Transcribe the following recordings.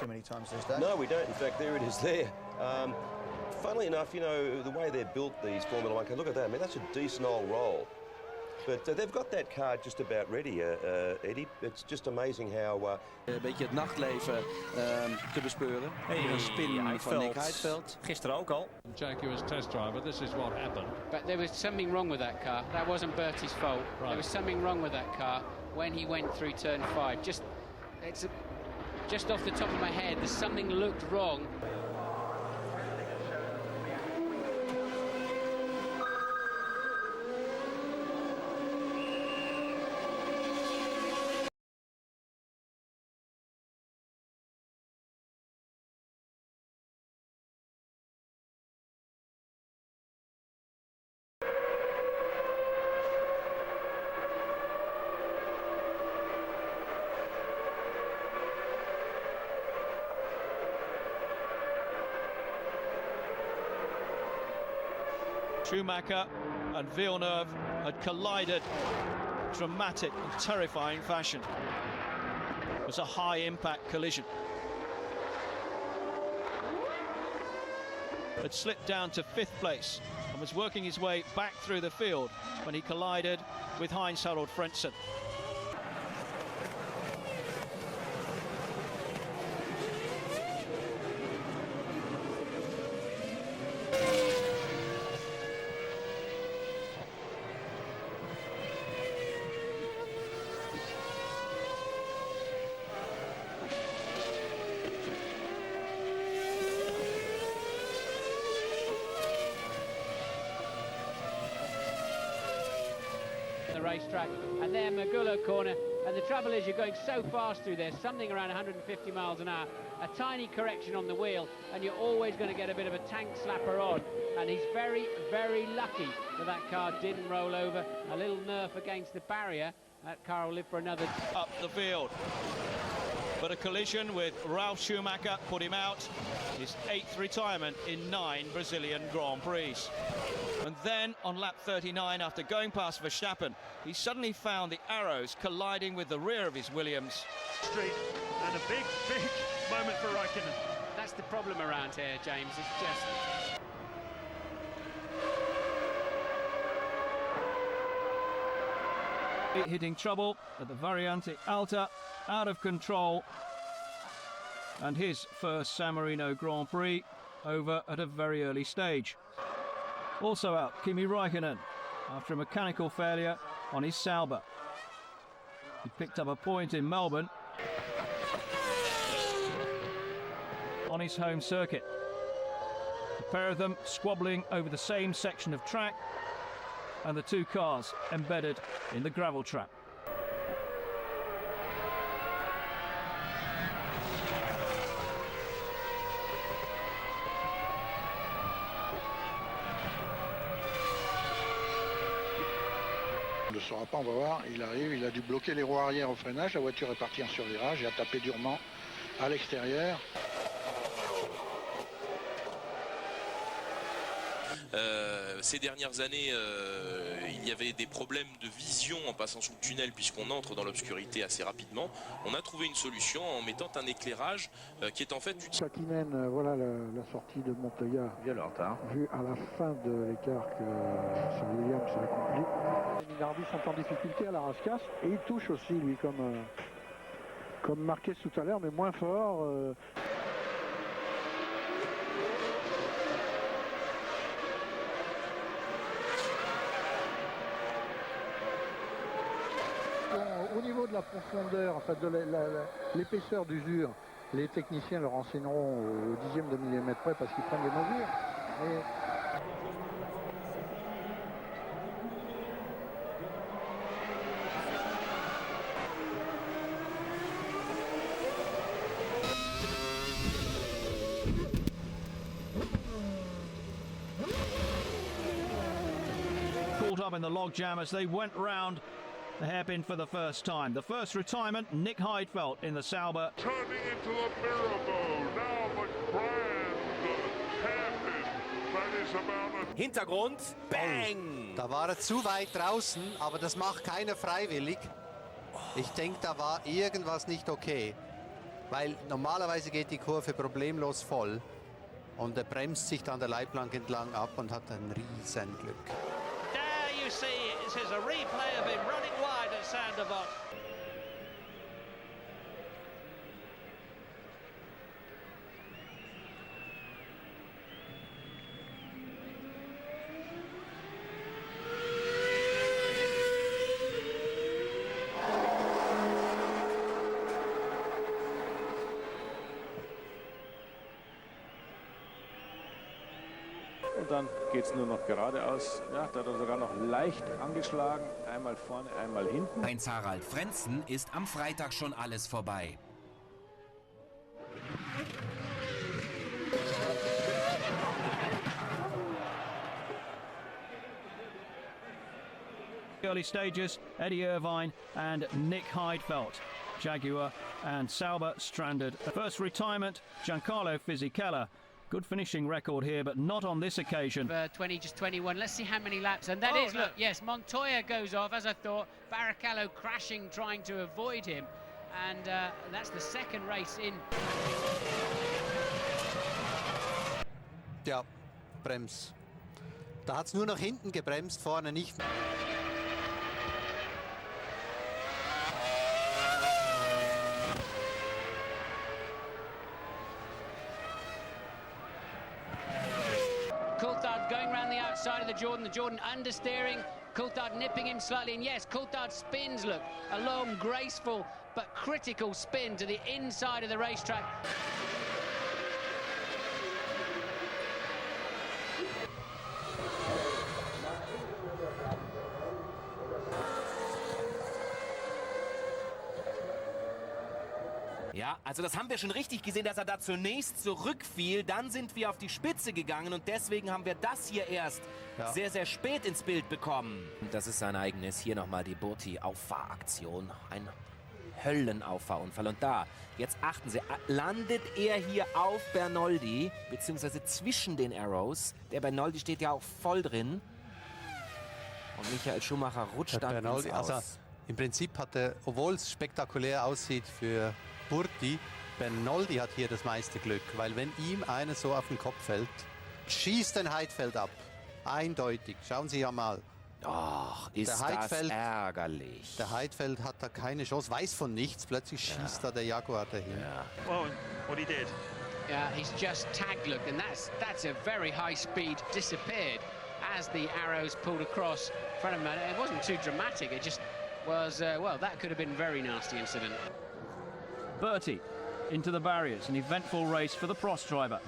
too many times these days. No, we don't. In fact, there it is there. Funnily enough, you know, the way they're built, these Formula 1 cars, look at that. I mean, that's a decent old roll. But they've got that car just about ready, Eddie. It's just amazing how... Een beetje het nachtleven te bespeuren. Een spin van Nick Heidfeld. Gisteren ook al. Jaguar's test driver, this is what happened. But there was something wrong with that car. That wasn't Bertie's fault. Right. There was something wrong with that car when he went through turn 5. Just off the top of my head, there's something looked wrong. Schumacher and Villeneuve had collided in dramatic and terrifying fashion. It was a high-impact collision. Had slipped down to 5th place and was working his way back through the field when he collided with Heinz-Harald Frentzen. The racetrack, and there Magullo corner, and the trouble is you're going so fast through there, something around 150 miles an hour, a tiny correction on the wheel, and you're always going to get a bit of a tank slapper on, and he's very, very lucky that that car didn't roll over. A little nerf against the barrier, that car will live for another... Up the field. But a collision with Ralf Schumacher put him out. His 8th retirement in 9 Brazilian Grand Prix. And then on lap 39, after going past Verstappen, he suddenly found the arrows colliding with the rear of his Williams. Street, and a big, big moment for Raikkonen. That's the problem around here, James. It's just... Hitting trouble at the Variante Alta, out of control, and his first San Marino Grand Prix over at a very early stage. Also out, Kimi Raikkonen, after a mechanical failure on his Sauber. He picked up a point in Melbourne on his home circuit. The pair of them squabbling over the same section of track, and the two cars embedded in the gravel trap. On ne le saura pas, on va voir. Il arrive, il a dû bloquer les roues arrière au freinage. La voiture est partie en survirage et a tapé durement à l'extérieur. Ces dernières années, il y avait des problèmes de vision en passant sous le tunnel puisqu'on entre dans l'obscurité assez rapidement. On a trouvé une solution en mettant un éclairage qui est en fait... Sakinen, voilà la sortie de Montoya. Violente, hein. Vu à la fin de l'écart que Sir Williams a accompli. Les Minardi sont en difficulté à la rascasse et il touche aussi, lui, comme Marquez tout à l'heure, mais moins fort. Au niveau de la profondeur, enfin de l'épaisseur d'usure, les techniciens le renseigneront au dixième de millimètre près parce qu'ils prennent des mesures. Mais... Caught up in the logjam as they went round the hairpin for the first time. The first retirement, Nick Heidfeld in the Sauber. Turning into a miracle. Now the grand hairpin. That is about a... Hintergrund, bang! Da war er zu weit draußen, aber das macht keiner freiwillig. Ich denke, da war irgendwas nicht okay. weil normalerweise geht die Kurve problemlos voll und er bremst sich dann der Leitplanke entlang ab und hat ein riesen Glück. There you see, it is a replay of him running wide at Sandoval. Und dann geht es nur noch geradeaus. Ja, da hat er sogar noch leicht angeschlagen. Einmal vorne, einmal hinten. Heinz-Harald Frentzen ist am Freitag schon alles vorbei. Early stages, Eddie Irvine and Nick Heidfeld. Jaguar and Sauber stranded. First retirement, Giancarlo Fisichella. Good finishing record here, but not on this occasion. 20, just 21. Let's see how many laps. And that is, look, yes, Montoya goes off, as I thought. Barrichello crashing, trying to avoid him. And that's the second race in. Ja, Brems. Da hat es nur nach hinten gebremst, vorne nicht. Coulthard going round the outside of the Jordan understeering, Coulthard nipping him slightly, and yes, Coulthard spins, look, a long, graceful, but critical spin to the inside of the racetrack. Ja, also das haben wir schon richtig gesehen, dass er da zunächst zurückfiel. Dann sind wir auf die Spitze gegangen und deswegen haben wir das hier erst sehr, sehr spät ins Bild bekommen. Und das ist sein eigenes. Hier nochmal die Burti-Auffahraktion. Ein Höllenauffahrunfall. Und da, jetzt achten Sie, landet er hier auf Bernoldi, beziehungsweise zwischen den Arrows. Der Bernoldi steht ja auch voll drin. Und Michael Schumacher rutscht dann ins Aus. Also im Prinzip hat er, obwohl es spektakulär aussieht für Burti, Bernoldi hat hier das meiste Glück, weil wenn ihm einer so auf den Kopf fällt, schießt ein Heidfeld ab. Eindeutig. Schauen Sie ja mal. Ach, ist das ärgerlich. Der Heidfeld hat da keine Chance, weiß von nichts. Plötzlich schießt da der Jaguar dahin. Yeah. Oh, what he did. Yeah, he's just tagged, look, and that's a very high speed disappeared as the arrows pulled across in front of him. It wasn't too dramatic, it just was, well, that could have been a very nasty incident. Bertie into the barriers, an eventful race for the Prost driver.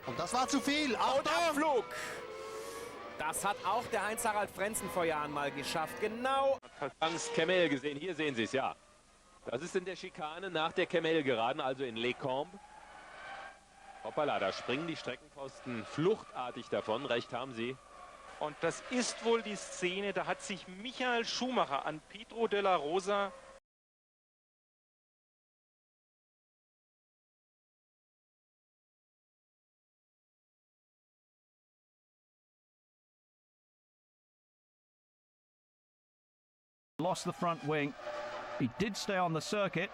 Und das war zu viel. Und Abflug! Das hat auch der Heinz-Harald Frentzen vor Jahren mal geschafft. Genau. Angst Kemmel gesehen. Hier sehen Sie es, ja. Das ist in der Schikane nach der Kemmel-Geraden, also in Les Combes. Hoppala, da springen die Streckenposten fluchtartig davon. Recht haben Sie. Und das ist wohl die Szene, da hat sich Michael Schumacher an Pedro de la Rosa Lost the front wing. He did stay on the circuit,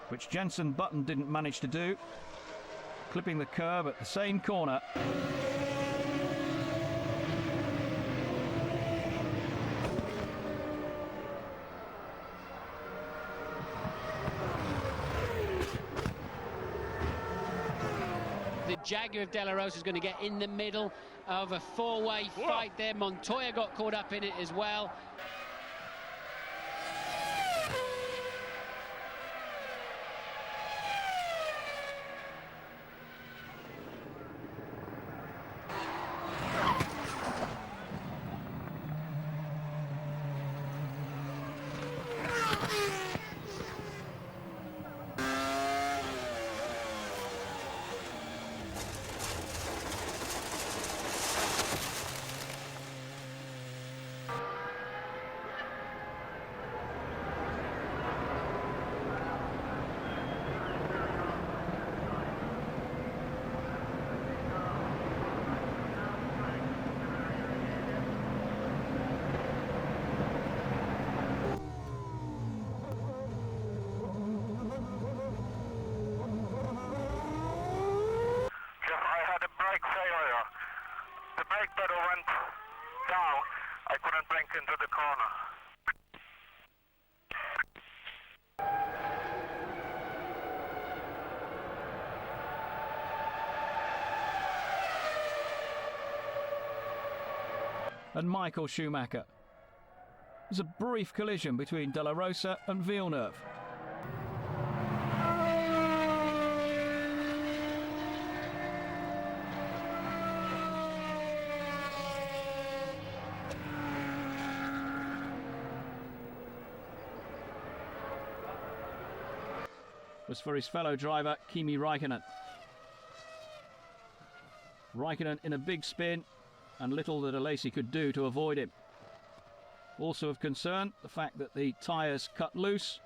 which Jenson Button didn't manage to do. Clipping the curb at the same corner. The Jaguar of De La Rosa is going to get in the middle of a four-way fight there. Montoya got caught up in it as well. I couldn't brake into the corner. And Michael Schumacher. There's a brief collision between De La Rosa and Villeneuve. Was for his fellow driver Kimi Raikkonen. Raikkonen in a big spin, and little that Alesi could do to avoid him. Also of concern, the fact that the tyres cut loose.